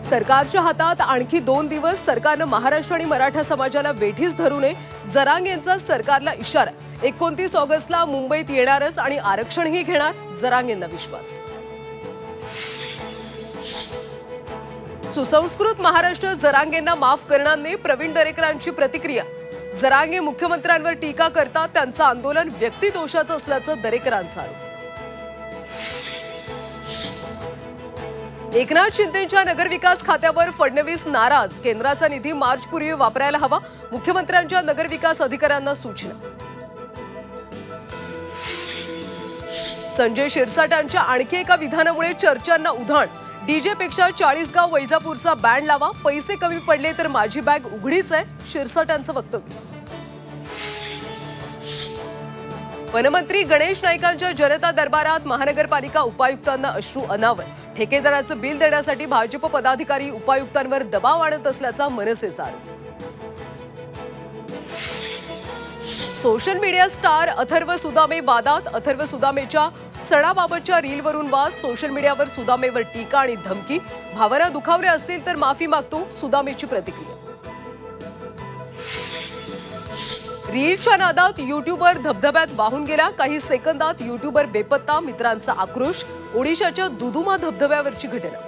सरकारच्या हातात आणखी 2 दिवस. सरकारनं महाराष्ट्र आणि मराठा समाजाला वेठीस धरू नये. जरांगेंचा सरकारला इशारा. 29 ऑगस्टला मुंबईत येणारच आणि आरक्षणही घेणार. जरांगेंना विश्वास. सुसंस्कृत महाराष्ट्र जरांगेंना माफ करणार नाही. प्रवीण दरेकरांची प्रतिक्रिया. जरांगे मुख्यमंत्र्यांवर टीका करतात. त्यांचं आंदोलन व्यक्तिदोषाचं असल्याचं दरेकरांचा आरोप. एकनाथ शिंदेंच्या नगरविकास खात्यावर फडणवीस नाराज. केंद्राचा निधी मार्चपूर्वी वापरायला हवा. मुख्यमंत्र्यांच्या नगरविकास अधिकाऱ्यांना सूचना. संजय शिरसाटांच्या आणखी एका विधानामुळे चर्चांना उधाण. डीजेपेक्षा 40 गाव वैजापूरचा बँड लावा. पैसे कमी पडले तर माझी बॅग उघडीच आहे. शिरसाटांचं वक्तव्य. वनमंत्री गणेश नाईकांच्या जनता दरबारात महानगरपालिका उपायुक्तांना अश्रू अनावर. ठेकेदाराचं बिल देण्यासाठी भाजप पदाधिकारी उपायुक्तांवर दबाव आणत असल्याचा मनसेचा आरोप. Social media star Atharva Sudame वादात. अथर्व सुदामेच्या सणाबाबतच्या रीलवरून वाद. सोशल मीडियावर सुदामेवर टीका आणि धमकी. भावना दुखावल्या असतील तर माफी मागतो. सुदामेची प्रतिक्रिया. रीलच्या नादात युट्यूबर धबधब्यात वाहून गेला. काही सेकंदात युट्यूबर बेपत्ता. मित्रांचा आक्रोश. ओडिशाच्या दुदुमा धबधब्यावरची घटना.